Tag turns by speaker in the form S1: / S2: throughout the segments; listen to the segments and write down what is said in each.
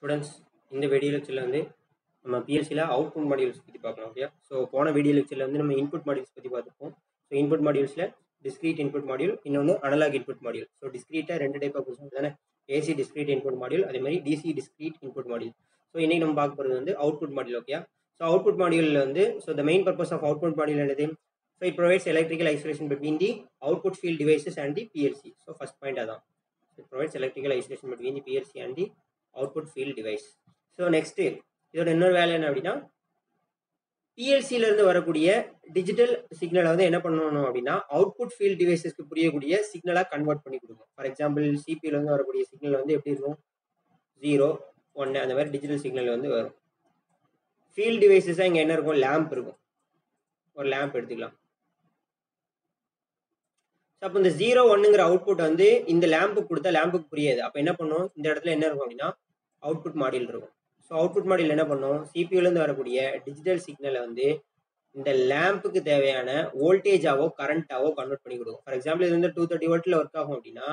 S1: Students இந்த video லெக்சரில் வந்து நம்ம பிஎஸ்சியில் அவுட்புட் மாடியூல்ஸ் பற்றி பார்க்கலாம். ஓகே, ஸோ போன வீடியோ லெக்சரில் வந்து நம்ம இன்புட் மாடியூல்ஸ் பற்றி பார்த்துப்போம். ஸோ இன்புட் மாடியூல்ஸில் டிஸ்க்ரீட் இன்புட் மாடியூல், இன்னொன்று அனலாக் இன்புட் மாடியூல். ஸோ டிஸ்க்ரீட்டாக ரெண்டு டைப் ஆஃப் கொஸ்டின் தானே, ஏசி டிஸ்க்ரீட் இன்புட் மாடியூல், அதே மாதிரி DC discrete input module. So இன்னைக்கு நம்ம பார்க்க போகிறது வந்து output module. Okay, so output மாடியூலில் வந்து the main purpose of output module என்னது? So it provides electrical isolation between the output field devices and the PLC. So first point அதான், it provides electrical isolation between the PLC and the output field device. So next இதோட இன்னொரு வேலை என்ன அப்படின்னா, பிஎல்சியிலிருந்து வரக்கூடிய digital சிக்னலை வந்து என்ன பண்ணணும் அப்படின்னா, அவுட்புட் ஃபீல்ட் டிவைசஸ்க்கு புரியக்கூடிய சிக்னலாக கன்வெர்ட் பண்ணி கொடுக்கும். ஃபார் எக்ஸாம்பிள் சிபியிலேருந்து வரக்கூடிய சிக்னல் வந்து எப்படி இருக்கும், 0 1 அந்த மாதிரி டிஜிட்டல் சிக்னல் வந்து வரும். ஃபீல்ட் டிவைசஸாக இங்கே என்ன இருக்கும், லேம்ப் இருக்கும். ஒரு லேம்ப் எடுத்துக்கலாம். ஸோ அப்போ இந்த 0 1ங்கிற அவுட்புட் வந்து இந்த லேம்புக்கு கொடுத்தா லேம்புக்கு புரியாது. அப்போ என்ன பண்ணும், இந்த இடத்துல என்ன இருக்கும் அப்படின்னா அவுட்புட் மாடியூல் இருக்கும். ஸோ அவுட்புட் மாடியூல் என்ன பண்ணும், சிபியூலேருந்து வரக்கூடிய டிஜிட்டல் சிக்னலை வந்து இந்த லேம்புக்கு தேவையான வோல்டேஜாவோ கரண்டாவோ கன்வெர்ட் பண்ணி கொடுக்கும். ஃபார் எக்ஸாம்பிள் இது வந்து 230 வோல்ட்டில் ஒர்க் ஆகும் அப்படின்னா,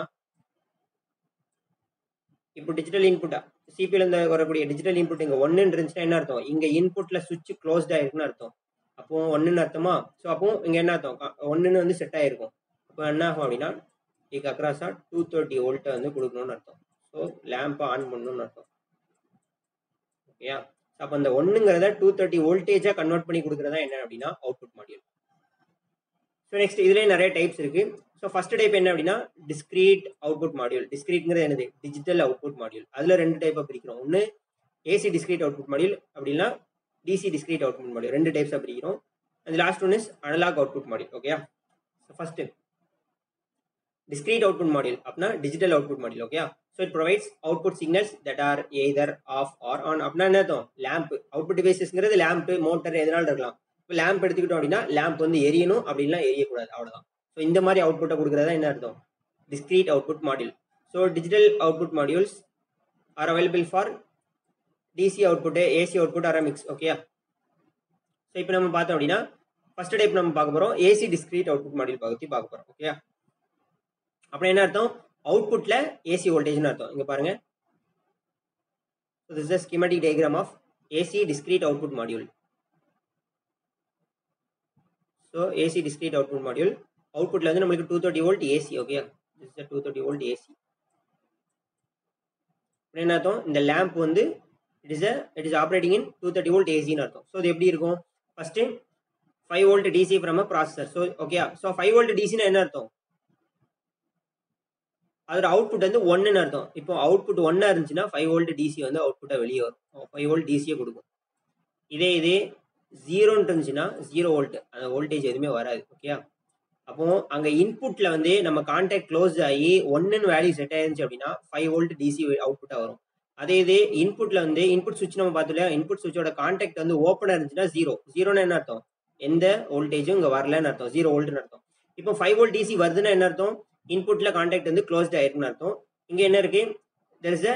S1: இப்போ டிஜிட்டல் இன்புட்டா சிபியூலேருந்து வரக்கூடிய டிஜிட்டல் இன்புட் இங்கே 1 இருந்துச்சுன்னா என்ன அர்த்தம், இங்கே இன்புட்ல சுவிட்ச் க்ளோஸ்ட் ஆயிருக்குன்னு அர்த்தம். அப்போ 1 அர்த்தமா? ஸோ அப்போ இங்கே என்ன அர்த்தம், 1 வந்து செட் ஆயிருக்கும். அப்போ என்ன ஆகும் அப்படின்னா, இதுக்கு அக்ராஸா 230 வோல்ட்டை வந்து கொடுக்கணும்னு அர்த்தம். ஸோ லேம்பை ஆன் பண்ணணும்னு அர்த்தம். ஓகேயா? அப்போ அந்த 1ங்கிறத 230 வோல்டேஜாக கன்வெர்ட் பண்ணி கொடுக்குறதா என்ன அப்படின்னா அவுட்புட் மாடியூல். ஸோ நெக்ஸ்ட் இதுலேயே நிறைய டைப்ஸ் இருக்கு. ஸோ ஃபர்ஸ்ட் டைப் என்ன அப்படின்னா டிஸ்க்ரீட் அவுட்புட் மாடியூல். டிஸ்க்ரீட்ங்கிறது என்னது, டிஜிட்டல் அவுட்புட் மாடியூல். அதில் ரெண்டு டைப்பாக பிரிக்கிறோம். ஒன்று ஏசி டிஸ்க்ரீட் அவுட்புட் மாடியூல், அப்படின்னா டிசி டிஸ்க்ரீட் அவுட்புட் மாடியூல். ரெண்டு டைப்ஸாக பிரிக்கிறோம். அந்த last one is analog output module. ஓகேயா? So first discrete output module apna digital output module. Okay, so it provides output signals that are either off or on. apna enna adhum, lamp output devices ngiradhu lamp motor edhanaal irukkalam. இப்போ lamp எடுத்துக்கிட்டோம் அப்படின்னா lamp வந்து எரியணும், அப்படின்னா எரியக்கூடாது, அவ்வளவுதான். So இந்த மாதிரி அவுட்புட்டை கொடுக்குறதா என்ன அர்த்தம், discrete output module. So digital output modules are available for DC output, AC output or a mix. ஓகேயா? ஸோ இப்போ நம்ம பார்த்தோம் அப்படின்னா ஃபர்ஸ்ட் டைப் நம்ம பார்க்க போறோம், ஏசி டிஸ்க்ரீட் அவுட்புட் மாடியூல் பற்றி பார்க்க போறோம். ஓகேயா? அப்படி என்ன அர்த்தம், அவுட்புட்ல ஏசி வோல்டேஜ்னு அர்த்தம். இங்க பாருங்க, this is a schematic diagram of AC discrete output module. So AC discrete output module, அவுட்புட்ல வந்து நமக்கு 230 volt AC. Okay, this is a 230 volt AC. அப்படி என்ன அர்த்தம், இந்த லேம்ப் வந்து it is operating in 230 volt ஏசின்னு அர்த்தம். ஸோ இது எப்படி இருக்கும், first 5 volt DC from a processor. So okay, so 5 volt டிசினா என்ன அர்த்தம், அதோட அவுட்புட் வந்து 1ன்னு அர்த்தம். இப்போ அவுட்புட் 1 இருந்துச்சுன்னா 5 வோல்ட் டிசி வந்து அவுட்புட்டை வெளியே வரும், 5 வோல்ட் டிசியை கொடுக்கும். இதே 0 இருந்துச்சுன்னா 0 வோல்ட், அந்த வோல்டேஜ் எதுவுமே வராது. ஓகே, அப்போ அங்கே இன்புட்ல வந்து நம்ம கான்டாக்ட் க்ளோஸ் ஆகி 1ன்னு வேல்யூ செட் ஆயிருந்துச்சு அப்படின்னா 5 வோல்ட் டிசி அவுட்புட்டாக வரும். அதே இன்புட்ல வந்து இன்புட் சுவிட்ச் நம்ம பார்த்தோம், இன்புட் சுவிட்சோட கான்டாக்ட் வந்து ஓப்பனாக இருந்துச்சுன்னா 0ன்னு என்ன அர்த்தம், எந்த வோல்டேஜும் இங்கே வரலன்னு அர்த்தம், 0 வோல்ட்னு அர்த்தம். இப்போ 5 வோல்ட் டிசி வருதுன்னா என்ன அர்த்தம், இன்புட்ல கான்டாக்ட் வந்து க்ளோஸ்ட் ஆயிருக்குன்னு அர்த்தம். இங்க என்ன இருக்கு, there is a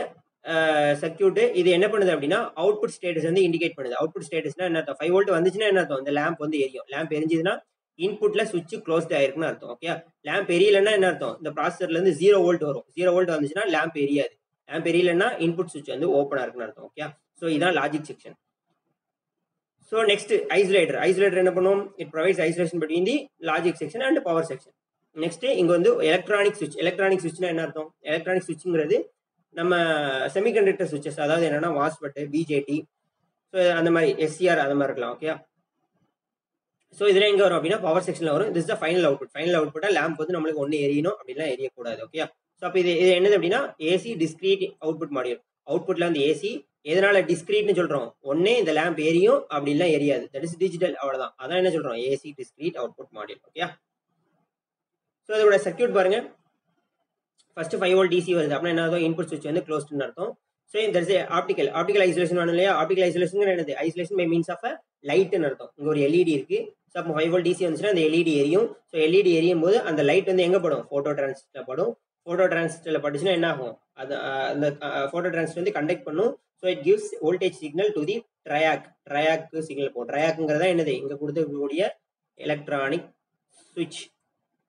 S1: சர்க்யூட். இது என்ன பண்ணுது அப்படின்னா அவுட்புட் ஸ்டேட்டஸ் வந்து இண்டிகேட் பண்ணுது. அவுட்புட் ஸ்டேட்டஸ்னா என்ன அர்த்தம், 5 வோல்ட் வந்துச்சுன்னா என்ன அர்த்தம், இந்த லேம்ப் வந்து எரியும். லேம்ப் எரிஞ்சதுன்னா இன்புட்ல சுவிட்ச் க்ளோஸ்ட் ஆயிருக்குன்னு அர்த்தம். ஓகே, லேம்ப் எரியலன்னா என்ன அர்த்தம், இந்த ப்ராசஸர்ல இருந்து 0 வோல்ட் வரும். 0 வோல்ட் வந்துச்சுன்னா லேம்ப் எரியாது. லேம்ப் எரியலன்னா இன்புட் சுவிட்ச் வந்து ஓப்பனா இருக்குன்னு அர்த்தம். ஓகே, ஸோ இதான் logic section. So next isolator. Isolator என்ன பண்ணும், it provides isolation between the logic section and power section. Next இங்க வந்து எலக்ட்ரானிக் சுவிட்ச். எலக்ட்ரானிக் சுவிட்ச்னா என்ன அர்த்தம், எலக்ட்ரானிக் சுவிட்ச்ங்கிறது நம்ம செமிகண்டக்டர் சுவிட்சஸ், அதாவது என்னன்னா வாஸ்பெட், பிஜேடி, ஸோ அந்த மாதிரி எஸ்சிஆர் அந்த மாதிரி இருக்கலாம். ஓகே, ஸோ இதில் எங்கே வரும் அப்படின்னா பவர் செக்ஷனில் வரும். This the final output. Final அவுட்புட்டாக லேம்ப் வந்து நம்மளுக்கு ஒன்று எரியணும், அப்படிலாம் எரியக்கூடாது. ஓகே, ஸோ அப்போ இது என்னது அப்படின்னா ஏசி டிஸ்க்ரீட் அவுட்புட் மாடியூல். அவுட்புட்ல வந்து ஏசி, எதனால டிஸ்க்ரீட்னு சொல்றோம், ஒன்னே இந்த லேம்ப் எரியும், அப்படிலாம் எரியாது, தட் இஸ் டிஜிட்டல், அவ்வளவுதான். அதான் என்ன சொல்றோம், AC discrete output module. Okay, so இதோட சர்க்யூட் பாருங்க, ஃபர்ஸ்ட் 5 வோல்ட் டிசி வருது அப்படின்னா என்ன அர்த்தம், இன்புட் சுவிட்ச் வந்து க்ளோஸ்ட்னு அர்த்தம். ஸோ இந்த ஆப்டிகல் ஐசோலேஷன் வேணும் இல்லையா, ஆப்டிகல் ஐசோலேஷன் என்னது, ஐசோலேஷன் பை மீன்ஸ் ஆஃப் லைட்னு அர்த்தம். இங்க ஒரு எல்இடி இருக்கு. ஸோ அப்போ 5 வோல்ட் டிசி வந்துச்சுன்னா அந்த எல்இடி எரியும். ஸோ எல்இடி எரியும் போது அந்த லைட் வந்து எங்க படும், போட்டோ டிரான்சிஸ்டர்ல படும். போட்டோ டிரான்சிஸ்டர்ல பட்டுச்சுன்னா என்ன ஆகும், அது அந்த போட்டோ டிரான்சிஸ்டர் வந்து கண்டக்ட் பண்ணும். So it gives voltage signal to the triac signal போகும். ட்ரையாக்ங்கிறதா என்னது, இங்க கொடுத்துக்கூடிய எலக்ட்ரானிக் சுவிட்ச்.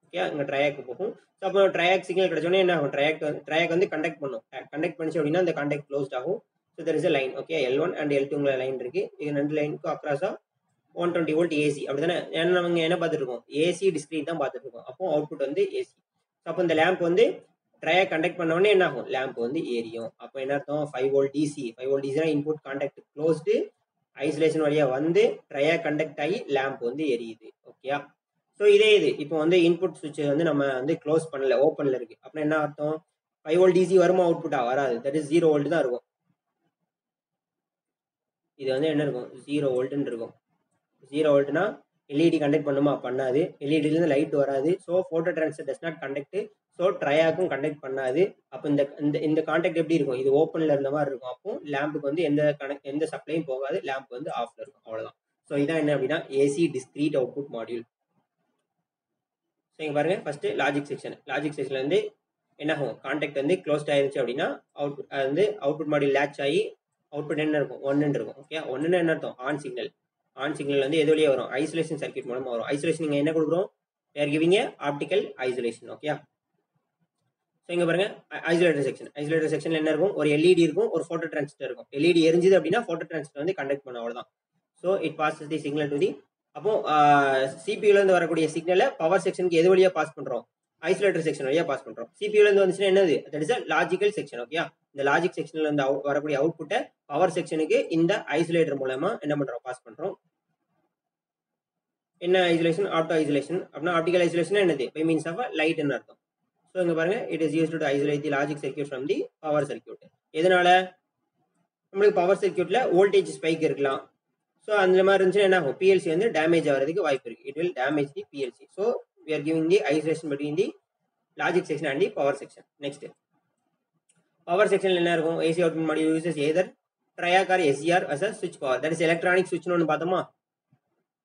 S1: ஓகே, இங்க ட்ரையாக் போகும். ஸோ அப்போ ட்ரையாக் சிக்னல் கிடைச்சோன்னே என்ன ஆகும், ட்ரையாக் வந்து கண்டக்ட் பண்ணும். கண்டக்ட் பண்ணிச்சு அப்படின்னா அந்த கான்டாக்ட் க்ளோஸ்ட் ஆகும். So there is a line. Okay, L1 and L2ங்கிற லைன் இருக்கு. இது 2 லைனுக்கும் அக்ராஸா 120 வோல்ட் ஏசி அப்படி தானே. ஏன்னா நம்ம என்ன பார்த்துட்டு இருக்கோம், ஏசி டிஸ்கிரீட் தான் பார்த்துட்டு இருக்கோம். அப்போ அவுட்புட் வந்து ஏசி. அப்போ இந்த லேம்ப் வந்து ட்ரையா கண்டக்ட் பண்ண உடனே என்ன ஆகும், லேம்ப் வந்து எரியும். அப்போ என்ன அர்த்தம், 5 வோல்ட் டிசி. 5 வோல்ட் டிசினா இன்புட் கான்டாக்ட் க்ளோஸ்டு, ஐசோலேஷன் வழியா வந்து ட்ரையா கண்டக்ட் ஆகி லேம்ப் வந்து எரியுது. ஓகேயா. ஸோ இதே இது இப்போ வந்து இன்புட் சுவிட்ச் வந்து நம்ம வந்து க்ளோஸ் பண்ணல, ஓப்பன்ல இருக்கு. அப்படின்னா என்ன அர்த்தம், 5 வோல்ட் டிசி வருமா, அவுட்புட்டா வராது. தட் இஸ் 0 வோல்ட் தான் இருக்கும். இது வந்து என்ன இருக்கும், 0 வோல்ட்னு இருக்கும். 0 வோல்ட்னா எல்இடி கண்டக்ட் பண்ணுமா, பண்ணாது. எல்இடிலேருந்து லைட் வராது. So photo transistor does not conduct. So ட்ரையாக்கும் கண்டக்ட் பண்ணாது. அப்போ இந்த இந்த இந்த கான்டாக்ட் எப்படி இருக்கும், இது ஓப்பனில் இருந்த மாதிரி இருக்கும். அப்போ லேம்புக்கு வந்து எந்த சப்ளையும் போகாது, லேம்ப் வந்து ஆஃப்ல இருக்கும். அவ்வளோதான். ஸோ இதான் என்ன அப்படின்னா AC discrete output module. So இங்கே பாருங்க, ஃபர்ஸ்ட் லாஜிக் செக்ஷன். லாஜிக் செக்ஷன்ல வந்து என்ன ஆகும், கான்டாக்ட் வந்து க்ளோஸ்ட் ஆயிருச்சு அப்படின்னா அவுட்புட் அது வந்து அவுட்புட் மாடியூல் லேட்ச் ஆகி அவுட்புட் என்ன இருக்கும், 1 இருக்கும். ஓகே, 1 என்ன அர்த்தம், ஆன் சிக்னல். ஆன் சிக்னல் வந்து எது வழியாக வரும், ஐசோலேஷன் சர்க்யூட் மூலமா வரும். ஐசோலேஷன் நீங்கள் என்ன கொடுக்குறோம், they're giving a optical isolation. Okay, so இங்கே பாருங்க ஐசோலேட்டர் செக்ஷன். ஐசோலேட்டர் செக்ஷன்ல என்ன இருக்கும், ஒரு எல்இடி இருக்கும், ஒரு ஃபோட்டோ டிரான்சிஸ்டர் இருக்கும். எல்இடி எரிஞ்சுது அப்படின்னா ஃபோட்டோ டிரான்சிஸ்டர் வந்து கண்டக்ட் பண்ண, அவ்வளோதான். So it bosses the signal to the. அப்போ சிபியூலேருந்து வரக்கூடிய சிக்னலை பவர் செக்ஷனுக்கு எது வழியாக பாஸ் பண்ணுறோம், ஐசோலேட்டர் செக்ஷன் வழியாக பாஸ் பண்ணுறோம். சிபியூலேருந்து வந்துச்சுன்னா என்னது, that is a logical section. Okay, இந்த லாஜிக் செக்ஷன்ல இருந்து வரக்கூடிய அவுட்புட்டை பவர் செக்ஷனுக்கு இந்த ஐசோலேட்டர் மூலமா என்ன பண்றோம், பாஸ் பண்றோம். என்ன ஐசோலேஷன், ஆப்டோ ஐசோலேஷன். அப்படின்னா ஆப்டிகல் ஐசோலேஷன் என்னது, பை மீன்ஸ் ஆஃப் லைட்னு அர்த்தம். ஸோ இங்க பாருங்க, it is used to isolate the logic circuit from the power circuit. எதனால, நம்மளுக்கு பவர் சர்க்யூட்ல வோல்டேஜ் ஸ்பைக் இருக்கலாம். ஸோ அந்த மாதிரி இருந்துச்சுன்னா என்ன ஆகும், பிஎல்சி வந்து டேமேஜ் ஆகிறதுக்கு வாய்ப்பு இருக்கு. It will damage the PLC. So we are giving the isolation between the logic section and the power section. Next, power section என்ன இருக்கும், AC output module uses either triac or SCR as a switch power. That is electronic switch னு ஒன்று பார்த்தோமா,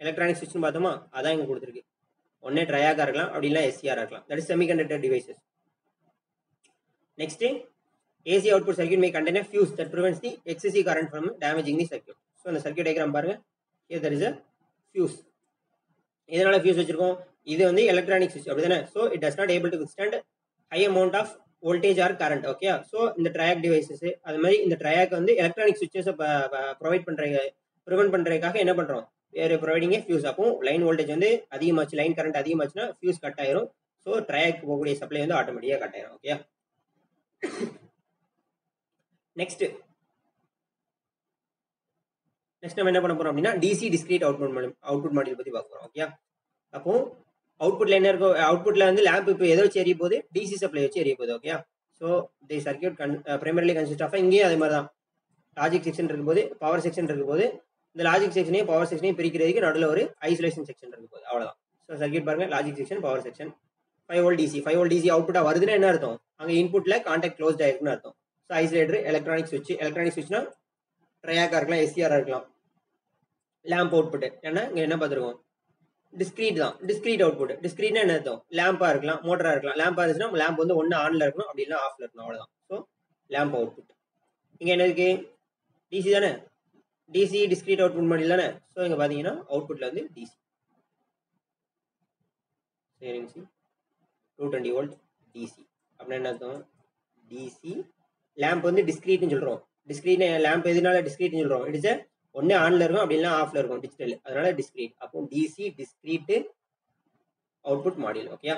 S1: electronic ஸ்விட்ச்னு பார்த்தோமா, அதான் இங்கே கொடுத்துருக்கு. ஒன்னே ட்ரையாக்காக இருக்கலாம், அப்படி இல்லை எஸ்சிஆர் இருக்கலாம். That is semiconductor devices. Next, AC output circuit may contain a fuse that prevents the excessive current from damaging the circuit. So அந்த சர்க்யூட் டயக்ராம் பாருங்க, here there is a fuse. இதனால ஃபியூஸ் வச்சிருக்கோம், இது வந்து electronic ஸ்விட்ச் அப்படிதானே. So it does not able to withstand high amount of voltage or current. Okay, so இந்த triac devices அது மாதிரி இந்த ட்ரையாக் வந்து எலக்ட்ரானிக் ஸ்விட்சஸை ப்ரொவைட் ப்ரிவென்ட் பண்ணுறதுக்காக என்ன பண்ணுறோம், வேறு ப்ரொவைடிங் ஃபியூஸ். அப்போ லைன் வோல்டேஜ் வந்து அதிகமாச்சு, லைன் கரண்ட் அதிகமாச்சுன்னா ஃபியூஸ் கட் ஆயிரும். ஸோ ட்ரையாக் போகக்கூடிய சப்ளை வந்து ஆட்டோமேட்டிக்காக கட் ஆயிரும். ஓகே, நெக்ஸ்ட் நம்ம என்ன பண்ண போறோம் அப்படின்னா டிசி டிஸ்கிரீட் அவுட்புட் மாடியூல் பற்றி பார்க்க போறோம். ஓகே, அப்போ அவுட்புட்ல என்ன இருக்கும், அவுட்புட்ல வந்து லேம்ப் இப்போ எதை வச்சு எரிய போகுது, டிசி சப்ளை வச்சு எரிய போகுது. Okay, so the circuit primarily consist of, இங்கேயும் அதே மாதிரி தான் லாஜிக் செக்ஷன் இருக்கும்போது பவர் செக்ஷன் இருக்கும்போது இந்த லாஜிக் செக்ஷனையும் பவர் செக்ஷனையும் பிரிக்கிறதுக்கு நடுவில் ஒரு ஐசோலேஷன் செக்ஷன் இருக்கும்போது அவ்வளோதான். ஸோ சர்க்யூட் பாருங்க, logic section, power section. 5 volt DC, 5 volt DC அவுட்புட்டாக வருதுன்னா என்ன அர்த்தம், அங்கே இன்புட்ல கான்டாக்ட் க்ளோஸ்ட் ஆயிருக்குன்னு அர்த்தம். ஸோ ஐசோலேட்டர் எலக்ட்ரானிக் ஸ்விட்ச்னா ட்ரையாக்காக இருக்கலாம், எஸ்சிஆராக இருக்கலாம். லேம்ப் அவுட்புட் ஏன்னா இங்கே என்ன பார்த்துருக்கோம், டிஸ்கிரீட் தான், டிஸ்கிரீட் அவுட்புட். டிஸ்கிரீட்னா என்ன அர்த்தம், லேம்பா இருக்கலாம், மோட்டரா இருக்கலாம். லேம்பா இருந்துச்சுன்னா லேம்ப் வந்து ஒன்று ஆன்ல இருக்கணும், அப்படி இல்லை ஆஃப்ல இருக்கணும், அவ்வளோதான். So lamp output. இங்கே என்ன இருக்கு, டிசி தானே, டிசி டிஸ்கிரீட் அவுட்புட் மாடியூல் தானே. ஸோ இங்கே பார்த்தீங்கன்னா அவுட்புட்ல வந்து டிசி. சரிங்க, 220 வோல்ட் டிசி அப்படின்னா என்ன அர்த்தம், டிசி லேம்ப் வந்து டிஸ்கிரீட்னு சொல்கிறோம். டிஸ்கிரீட் லேம்ப் எதுனால டிஸ்கிரீட்னு சொல்கிறோம், இட் இஸ் ஒன்று ஆன்ல இருக்கும், அப்படி இல்லைனா ஆஃப்ல இருக்கும், டிஜிட்டல், அதனால டிஸ்கிரீட். அப்போ DC discrete output module. Okay,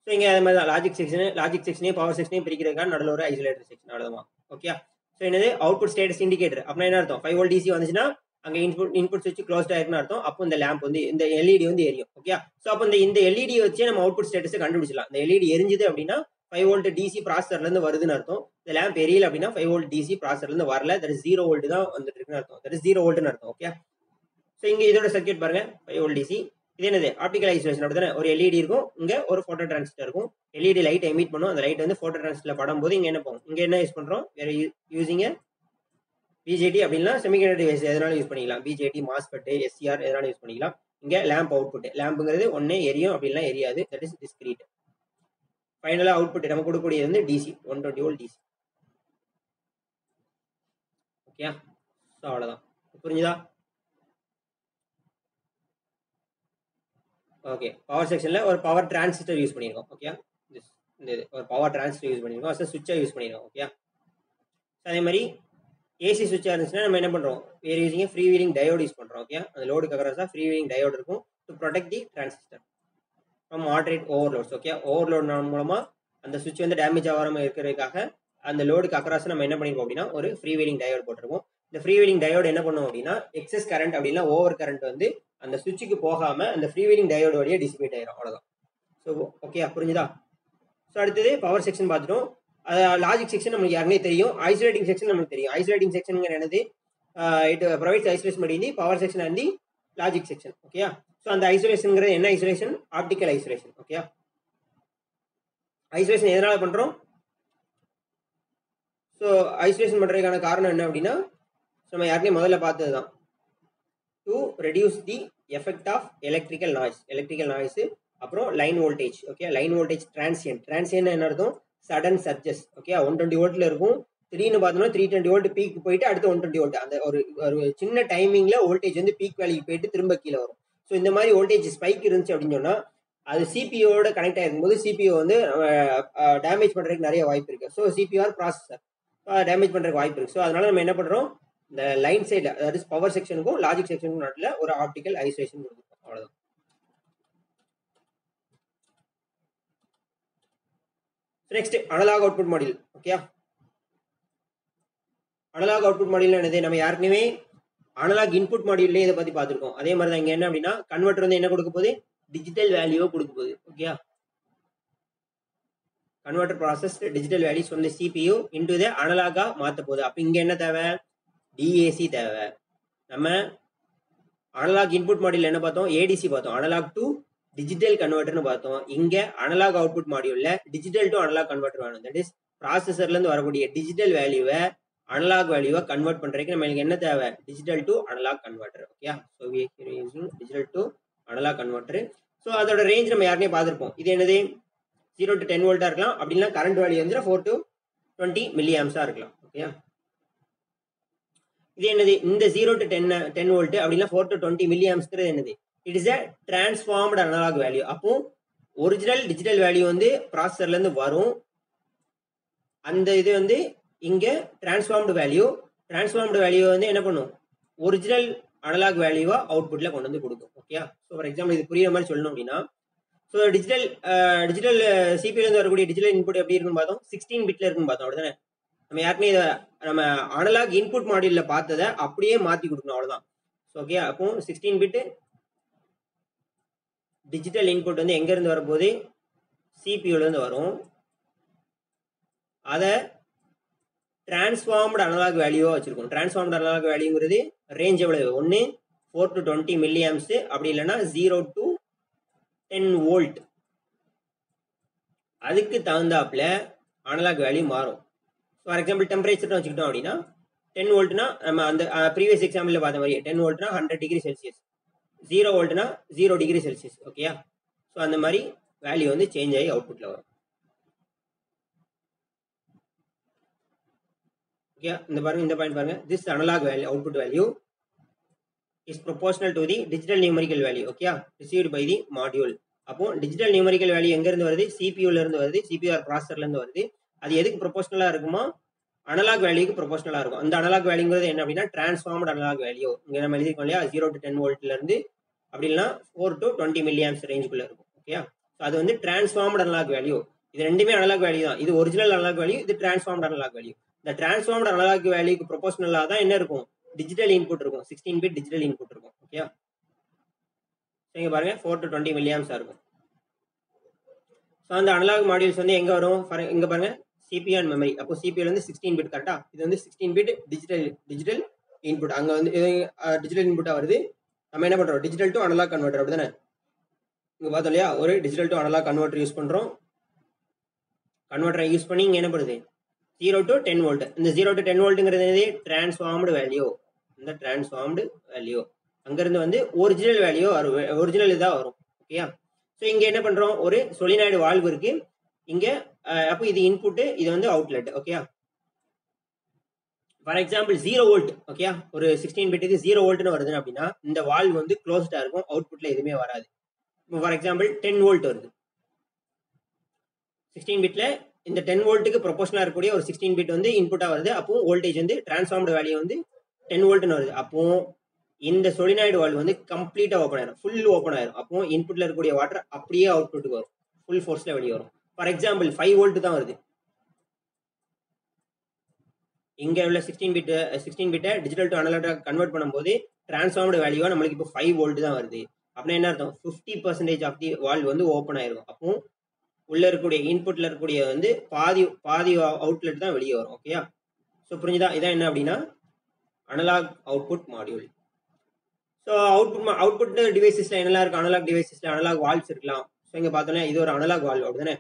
S1: so இங்கே அது மாதிரி தான் லாஜிக் செக்ஷனையும் பவர் செக்ஷனையும் பிரிக்கிறதுக்கான நடுவில் ஒரு ஐசோலேட்டர் செக்ஷன், அவ்வளோதான். ஓகே, ஸோ என்னது அவுட்புட் ஸ்டேட்டஸ் இண்டிகேட்டர் அப்படின்னா என்ன அர்த்தம், 5 வோல்ட் டிசி வந்துச்சுன்னா அங்கே இன்புட் சுவிட்ச் க்ளோஸ்ட் ஆயிருக்குன்னு அர்த்தம். அப்போ இந்த லேம்ப் வந்து இந்த எல்இடி வந்து எரியும். ஓகே, ஸோ அப்போ இந்த எல்இடி வச்சு நம்ம அவுட்புட் ஸ்டேட்டஸை கண்டுபிடிச்சலாம். இந்த எல்இடி எரிஞ்சுது அப்படின்னா 5 வோல்ட் டிசி ப்ராசர்லேருந்து வருதுன்னு அர்த்தம். இந்த லேம்ப் எரியல அப்படின்னா 5 வோல்ட் டிசி ப்ராசர்லேருந்து வரல, தட் இஸ் 0 வோல்ட் தான் வந்துட்டு இருக்குன்னு அர்த்தம். தட் இஸ் 0 வோல்ட்னு அர்த்தம். ஓகே, ஸோ இங்கே இதோட சர்க்யூட் பாருங்க, 5 வோல்ட் டிசி. இது என்னது, ஆப்டிகல் ஐசோலேஷன் அப்படிதானே. ஒரு எல்இடி இருக்கும், இங்கே ஒரு ஃபோட்டோ டிரான்சிஸ்டர் இருக்கும். எல்இடி லைட் எமிட் பண்ணும், அந்த லைட் வந்து ஃபோட்டோ டிரான்சிஸ்டர்ல படும் போது இங்கே என்ன போகும், இங்கே என்ன யூஸ் பண்ணுறோம், வேற யூசிங் பிஜேடி அப்படின்னா செமிகண்டக்டர் டிவைஸ் எதனால யூஸ் பண்ணிக்கலாம், பிஜேடி, மாஸ்பெட், எஸ்சிஆர் எதனால யூஸ் பண்ணிக்கலாம். இங்கே லேம்ப் அவுட்புட், லேம்புங்கிறது ஒன்னே எரியும், அப்படின்னா எரியாது, தட் இஸ் டிஸ்கிரீட். ஃபைனலாக அவுட்புட் நம்ம கொடுக்கக்கூடியது வந்து DC, 120 volt DC. Okay, so அவ்வளோதான், புரிஞ்சுதா. ஓகே, பவர் செக்ஷன்ல ஒரு பவர் டிரான்சிஸ்டர் யூஸ் பண்ணியிருக்கோம். ஓகே, இந்த ஒரு பவர் டிரான்சிஸ்டர் யூஸ் பண்ணியிருக்கோம், அஸ் சுவிட்சை யூஸ் பண்ணியிருக்கோம். ஓகே, அதே மாதிரி ஏசி சுவிட்சாக இருந்துச்சுன்னா நம்ம என்ன பண்ணுறோம், வேறு using free wheeling diode use பண்ணுறோம். ஓகே, அந்த லோடுக்கு அக்ராஸாக ஃப்ரீ வீலிங் டயோடு இருக்கும் to protect the transistor from moderate overloads. Okay, overload மூலமாக அந்த சுவிட்ச் வந்து டேமேஜ் ஆகாமல் இருக்கிறதுக்காக அந்த லோடுக்கு அக்ராஸ் நம்ம என்ன பண்ணிருக்கோம் அப்படின்னா ஒரு ஃப்ரீ வீலிங் டயோடு போட்டிருக்கோம். இந்த ஃப்ரீ வீலிங் டயோடு என்ன பண்ணும் அப்படின்னா எக்ஸஸ் கரண்ட் அப்படின்னா ஓவர் கரண்ட் வந்து அந்த சுவிட்சுக்கு போகாமல் அந்த ஃப்ரீ வீலிங் டயோடு வழியாக டிசிபேட் ஆயிரும். அவ்வளோதான். ஸோ ஓகே, புரிஞ்சுதா? ஸோ அடுத்தது பவர் செக்ஷன் பார்த்துட்டோம். லாஜிக் செக்ஷன் நம்மளுக்கு யாருமே தெரியும். ஐசோலேட்டிங் செக்ஷன் நமக்கு தெரியும். ஐசோலேட்டிங் செக்ஷன் என்னது, it provides isolation between the power section and the logic section. Okay, so அந்த ஐசோலேஷன்ங்கிறது என்ன isolation, optical isolation. Okay, isolation எதனால பண்றோம்? ஸோ ஐசோலேஷன் பண்றதுக்கான காரணம் என்ன அப்படின்னா நம்ம யாருமே முதல்ல பார்த்தது தான், to reduce the effect of electrical noise, அப்புறம் line voltage. Okay, line voltage transient என்ன அர்த்தம், சடன் சர்ஜஸ். ஓகே, 120 வோல்ட்ல இருக்கும், திடீர்னு பார்த்தோம்னா 320 வோல்ட் பீக் போயிட்டு அடுத்து 120 வோல்ட், அந்த ஒரு சின்ன டைமிங்ல வோல்டேஜ் வந்து பீக் வேல்யூக்கு போயிட்டு திரும்ப கீழே வரும். ஸோ இந்த மாதிரி வோல்டேஜ் ஸ்பைக் இருந்துச்சு அப்படின்னு சொன்னா அது சிபிஓட கனெக்ட் ஆகிருக்கும் போது சிபிஓ வந்து டேமேஜ் பண்றதுக்கு நிறைய வாய்ப்பு இருக்கு. ஸோ சிபிஆர் ப்ராசஸர் டேமேஜ் பண்றதுக்கு வாய்ப்பு இருக்கு. ஸோ அதனால நம்ம என்ன பண்றோம், இந்த லைன் சைடில் அதாவது பவர் செக்ஷனுக்கும் லாஜிக் செக்ஷனுக்கும் நடுவில் ஒரு ஆப்டிக்கல் ஐசோலேஷன் கொடுக்கும். அவ்வளவுதான். Next analog output module. Okay, analog output module என்னது, நம்ம யாருக்குமே அனலாக் இன்புட் மாடியூல்லே இதை பத்தி பார்த்துருக்கோம். அதே மாதிரி தான் இங்க என்ன அப்படின்னா கன்வெர்டர் வந்து என்ன கொடுக்க போகுது, டிஜிட்டல் வேல்யூவை கொடுக்க போகுது. Okay, converter process digital values வந்து சிபியூ இன்டு த அனலாகா மாற்ற போகுது. அப்போ இங்க என்ன தேவை, டிஏசி தேவை. நம்ம அனலாக் இன்புட் மாடியூல் என்ன பார்த்தோம், ஏடிசி பார்த்தோம், அனலாக் டு டிஜிட்டல் கன்வெர்டர்னு பார்த்தோம். இங்க அனலாக் அவுட்புட் மாடியூல்ல டிஜிட்டல் டு அனலாக் கன்வெர்டர் வேணும். தட் இஸ் ப்ராசஸர்ல இருந்து வரக்கூடிய டிஜிட்டல் வேல்யூவை அனலாக் வேல்யூவை கன்வெர்ட் பண்றதுக்கு நம்மளுக்கு என்ன தேவை, digital to analog converter. Okay, so we are using digital to analog converter. So அதோட ரேஞ்ச் நம்ம யாருனே பார்த்துருப்போம். இது என்னது, 0 to 10 வோல்ட்டா இருக்கலாம், அப்படின்னா கரண்ட் வேல்யூ வந்து 4 to 20 மில்லி ஆம்ஸா இருக்கலாம். ஓகே, இது என்னது, இந்த 0 to 10 வோல்ட் அப்படின்னா 4 to 20 மில்லி ஆம்ஸ்ங்கிறது என்னது, it is a transformed analog value. அப்போ ஒரிஜினல் டிஜிட்டல் வேல்யூ வந்து ப்ராசஸர்ல இருந்து வரும், அந்த இது வந்து இங்க டிரான்ஸ்ஃபார்ம்டு வேல்யூ வந்து என்ன பண்ணும், ஒரிஜினல் அனலாக் வேல்யூவா அவுட்புட்ல கொண்டு வந்து கொடுக்கும். ஓகே, ஸோ ஃபார் எக்ஸாம்பிள் இது புரியுற மாதிரி சொல்லணும் அப்படின்னா, ஸோ டிஜிட்டல் சிபியூல இருந்து வரக்கூடிய டிஜிட்டல் இன்புட் எப்படி இருக்குன்னு பார்த்தோம், 16 பிட்ல இருக்குன்னு பார்த்தோம். அப்படிதானே, நம்ம யாருக்குமே இதை நம்ம அனலாக் இன்புட் மாடியூல்ல பார்த்ததை அப்படியே மாத்தி கொடுக்கணும், அவ்வளவுதான். ஓகே, அப்போ 16 பிட் டிஜிட்டல் இன்புட் வந்து எங்க இருந்து வரப்போகுது, சிபியூல இருந்து வரும். அதை டிரான்ஸ்ஃபார்ம்டு அனலாக் வேல்யூவா வச்சிருக்கோம். டிரான்ஸ்ஃபார்ம்டு அனலாக் வேல்யூங்கிறது ரேஞ்ச் எவ்வளவு, 1 4 to 20 மில்லி ஆம்ஸ், அப்படி இல்லைன்னா 0 to 10 வோல்ட். அதுக்கு தகுந்தாப்புல அனலாக் வேல்யூ மாறும். ஃபார் எக்ஸாம்பிள் டெம்பரேச்சர் வச்சுக்கிட்டோம் அப்படின்னா 10 வோல்ட்னா நம்ம அந்த ப்ரீவியஸ் எக்ஸாம்பிள் பார்த்த மாதிரி 10 வோல்ட்னா 100 டிகிரி செல்சியஸ், 0 வோல்ட்னா 0 டிகிரி செல்சியஸ். ஓகேயா, ஸோ அந்த மாதிரி வேல்யூ வந்து சேஞ்ச் ஆகி அவுட்புட்ல வரும். ஓகே, இந்த பாருங்க, இந்த பாயிண்ட் பாருங்க, this analog value output value is proportional to the digital numerical value. Okay, received by the module. அப்போ டிஜிட்டல் நியூமரிக்கல் வேல்யூ எங்க இருந்து வருது, சிபியூல இருந்து வருது, சிபிஆர் ப்ராசஸர்ல இருந்து வருது. அது எதுக்கு ப்ரொபோஷனலா இருக்குமா, அனலாக் வேல்யூக்கு ப்ரொபோஷனலா இருக்கும். அந்த அனலாக் வேல்யூங்கிறது என்ன அப்படின்னா டிரான்ஸ்ஃபார்ம்டு அனலாக் வேல்யூ. இங்க நம்ம எழுதிருக்கோம் இல்லையா, 0 to 10 வோல்ட்ல இருந்து அப்படி இல்லைன்னா 4 to 20 மில்லி ஆம்ஸ் ரேஞ்சுக்குள்ள இருக்கும். ஓகே, அது வந்து டிரான்ஸ்ஃபார்ம்டு அனலாக் வேல்யூ. இது ரெண்டுமே அனலாக் வேல்யூ தான். இது ஒரிஜினல் அனலாக் வேல்யூ, இது டிரான்ஸ்ஃபார்ம்டு அனலாக் வேல்யூ. இந்த டிரான்ஸ்ஃபார்ம்டு அனலாக் வேல்யூக்கு ப்ரொபோஷனலா தான் என்ன இருக்கும், டிஜிட்டல் இன்புட் இருக்கும். 16 பிட் டிஜிட்டல் இன்புட் இருக்கும். ஓகே, இங்க பாருங்க 4 to 20 மில்லி ஆம்ஸா இருக்கும். ஸோ அந்த அனலாக் மாடியூல்ஸ் வந்து எங்க வரும், இங்க பாருங்க சிபியூ அண்ட் மெமரி. அப்போ சிபியூல வந்து 16 பிட் கரெக்டா, இது வந்து 16 பிட் டிஜிட்டல் இன்புட். அங்க வந்து டிஜிட்டல் இன்புட்டா வருது. நம்ம என்ன பண்றோம், டிஜிட்டல் டு அனலாக் கன்வெர்டர். அப்படிதானே, இங்க பார்த்தோம் இல்லையா, ஒரு digital to analog converter use பண்றோம். கன்வெர்டரை யூஸ் பண்ணி இங்க என்ன பண்ணுது, 0 to 10 வோல்ட். இந்த 0 to 10 வோல்ட்ங்கிறது என்னது, டிரான்ஸ்ஃபார்ம்டு வேல்யூ. இந்த டிரான்ஸ்ஃபார்ம்டு வேல்யூ அங்கிருந்து வந்து ஒரிஜினல் வேல்யூ வரும், ஒரிஜினல் இதா வரும். ஓகேயா, ஸோ இங்க என்ன பண்றோம், ஒரு சொலினாய்டு வால்வு இருக்கு இங்க. அப்போ இது இன்புட், இது வந்து அவுட்லெட். ஓகேயா, ஃபார் எக்ஸாம்பிள் 0 வோல்ட். ஓகே, ஒரு 16 பிட்டுக்கு 0 வோல்ட்னு வருது அப்படின்னா இந்த வால்வு வந்து க்ளோஸ்டா இருக்கும், அவுட்புட்ல எதுவுமே வராது. இப்போ ஃபார் எக்ஸாம்பிள் 10 வோல்ட் வருது, 16 பிட்ல இந்த 10 வோல்ட்டுக்கு ப்ரொபோஷனலாக இருக்கக்கூடிய ஒரு 16 பிட் வந்து இன்புட்டாக வருது. அப்போ வோல்டேஜ் வந்து டிரான்ஸ்ஃபார்ம்டு வேல்யூ வந்து 10 வோல்ட்னு வருது. அப்போ இந்த சொலினாய்டு வால்வ் வந்து கம்ப்ளீட்டாக ஓப்பன் ஆயிரும், ஃபுல் ஓப்பன் ஆயிரும். அப்போ இன்புட்டில் இருக்கக்கூடிய வாட்டர் அப்படியே அவுட்புட்டுக்கு வரும், ஃபுல் ஃபோர்ஸில் வெளியே வரும். ஃபார் எக்ஸாம்பிள் 5 வோல்ட் தான் வருது. இங்கே உள்ள 16 பிட்டை டிஜிட்டல் டு அனலாக் கன்வெர்ட் பண்ணும்போது டிரான்ஸ்ஃபார்ம்டு வேல்யூவாக நம்மளுக்கு இப்போ 5 வோல்ட் தான் வருது. அப்படின்னா என்ன அர்த்தம்? 50% ஆஃப் தி வால்வ் வந்து ஓப்பன் ஆயிருக்கும். அப்போ உள்ள இருக்கக்கூடிய இன்புட்ல இருக்கக்கூடிய வந்து பாதி அவுட்லெட் தான் வெளியே வரும். ஓகேயா? ஸோ புரிஞ்சுதா? இதான் என்ன அப்படின்னா analog output module. So output டிவைசஸ்ல என்னெல்லாம் இருக்கு? அனலாக் டிவைசஸ்ல அனலாக் வால்வ்ஸ் இருக்கலாம். ஸோ இங்க பார்த்தோன்னா இது ஒரு அனலாக் வால்வ் அப்படிதானே.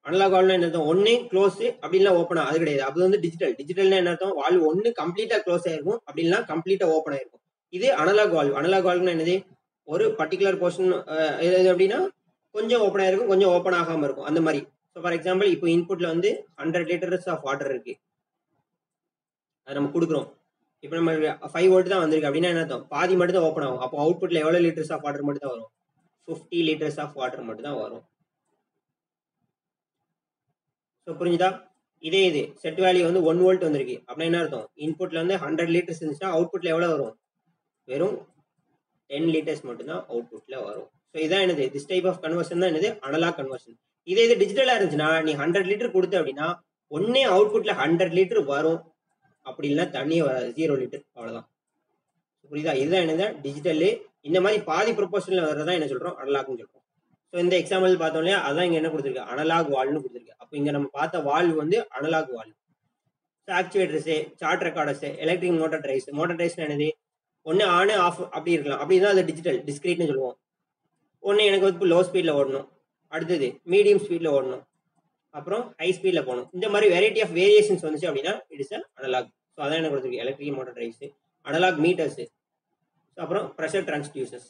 S1: அனலாக் வால்வ்னா என்ன அர்த்தம்? ஒன்னு க்ளோஸ் அப்படின்லாம் ஓப்பன் அது கிடையாது. அது வந்து டிஜிட்டல்னா என்ன அர்த்தம்? வால்வ் ஒன்னு கம்ப்ளீட்டா க்ளோஸ் ஆயிருக்கும், அப்படின்னா கம்ப்ளீட்டா ஓப்பன் ஆயிருக்கும். இது அனலாக் வால்வ். அனலாக் வால்வ்னா என்னது? ஒரு பர்டிகுலர் போர்ஷன் எது அப்படின்னா கொஞ்சம் ஓப்பன் ஆயிருக்கும், கொஞ்சம் ஓப்பன் ஆகாம இருக்கும், அந்த மாதிரி. ஸோ ஃபார் எக்ஸாம்பிள் இப்போ இன்புட்ல வந்து 100 லிட்டர்ஸ் ஆஃப் வாட்டர் இருக்கு, அது நம்ம கொடுக்குறோம். இப்போ நம்ம 5 வோல்ட் தான் வந்திருக்கு அப்படின்னா என்ன அர்த்தம்? பாதி மட்டும் தான் ஓப்பன் ஆகும். அப்போ அவுட்புட்ல எவ்வளவு லிட்டர்ஸ் ஆஃப் வாட்டர் மட்டும் தான் வரும்? 50 லிட்டர்ஸ் ஆஃப் வாட்டர் மட்டும் தான் வரும். ஸோ புரிஞ்சுதா? இதே இது செட் வேல்யூ வந்து 1 வோல்ட் வந்திருக்கு அப்படின்னா என்ன அர்த்தம்? இன்புட்ல வந்து 100 லிட்டர்ஸ் இருந்துச்சுன்னா அவுட்புட்ல எவ்வளவு வரும்? வெறும் 10 லிட்டர்ஸ் மட்டும் தான் அவுட்புட்ல வரும். ஸோ இதான் என்னது? திஸ் டைப் ஆஃப் கன்வர்ஷன் தான் என்னது? Analog conversion. இதே இது டிஜிட்டலா இருந்துச்சுன்னா நீ 100 லிட்டர் கொடுத்த அப்படின்னா ஒன்னே அவுட்புட்ல 100 லிட்டர் வரும், அப்படி இல்லைன்னா தண்ணியே வராது, 0 லிட்டர், அவ்வளவுதான். புரியுதா? இதுதான் என்னது? டிஜிட்டல். இந்த மாதிரி பாதி ப்ரொபோஷன்ல வர்றதா என்ன சொல்றோம்? அனலாக்னு சொல்றோம். ஸோ இந்த எக்ஸாம்பிள் பார்த்தோம் இல்லையா, அதான் இங்க என்ன கொடுத்துருக்கு? அனலாக் வால்வ்னு கொடுத்துருக்கு. அப்போ இங்க நம்ம பார்த்த வால்வ் வந்து analog valve. So actuators, chart recorders, electric motor drives. Motor drives என்னது? ஒன்று ஆன் ஆஃப் அப்படி இருக்கலாம், அப்படி தான் அது டிஜிட்டல் டிஸ்கிரீட்னு சொல்லுவோம். ஒன்று எனக்கு வந்து லோ ஸ்பீடில் ஓடணும், அடுத்தது மீடியம் ஸ்பீடில் ஓடணும், அப்புறம் ஹை ஸ்பீடில் போகணும். இந்த மாதிரி வெரைட்டி ஆஃப் வேரியேஷன்ஸ் வந்துச்சு அப்படின்னா இட் இஸ் அனலாக். ஸோ அதான் என்ன கொடுத்துருக்கு? Electric motor drives, analog meters, அப்புறம் pressure transducers.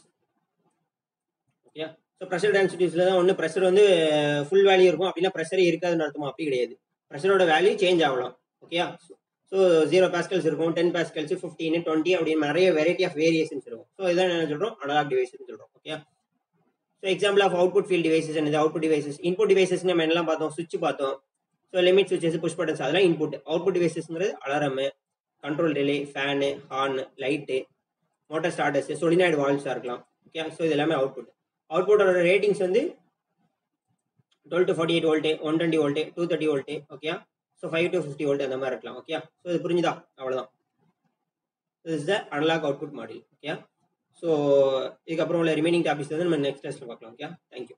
S1: Okay. So pressure டிரான்ஸ்டியூசர்ல தான் ஒன்று ப்ரெஷர் வந்து ஃபுல் வேல்யூ இருக்கும், அப்படின்னா ப்ரெஷரே இருக்காதுன்னு அர்த்தமா? அப்படி கிடையாது, ப்ரெஷரோட வேல்யூ சேஞ்ச் ஆகலாம். ஓகேயா? ஸோ 0 பாஸ்கல்ஸ் இருக்கும், 10 பாஸ்கல்ஸ், 15, 20 அப்படின்னு நிறைய வெரைட்டி ஆஃப் வேரியேஷன்ஸ் இருக்கும். ஸோ இதான் என்ன சொல்றோம்? அனலாக் டிவைசஸ் சொல்றோம். Okay. So example of output field devices என்னது? Output devices. இன்புட் டிவைசஸ் நம்ம என்னெல்லாம் பார்த்தோம்? சுவிட்ச் பார்த்தோம். So limit switches, push buttons, அதெல்லாம் இன்புட். அவுட்புட் டிவைசஸ்ங்கிறது alarm, control relay, fan, horn, light, motor starters, solenoid வால்வ்ஸாக இருக்கலாம். ஓகே. ஸோ இது எல்லாமே அவுட்புட். அவுட்புட்டோட ரேட்டிங்ஸ் வந்து 12 to 48 volt, 120 volt, 230 volt. Okay. So 5 to 50 volt அந்த மாதிரி இருக்கலாம். ஓகே. ஸோ இது புரிஞ்சுதா? அவ்வளோதான். This is the analog output module. Okay. So இதுக்கப்புறம் உள்ள ரிமைனிங் டாபிக்ஸ் வந்து நம்ம நெக்ஸ்ட் கிளாஸ்ல பார்க்கலாம். ஓகே. தேங்க்யூ.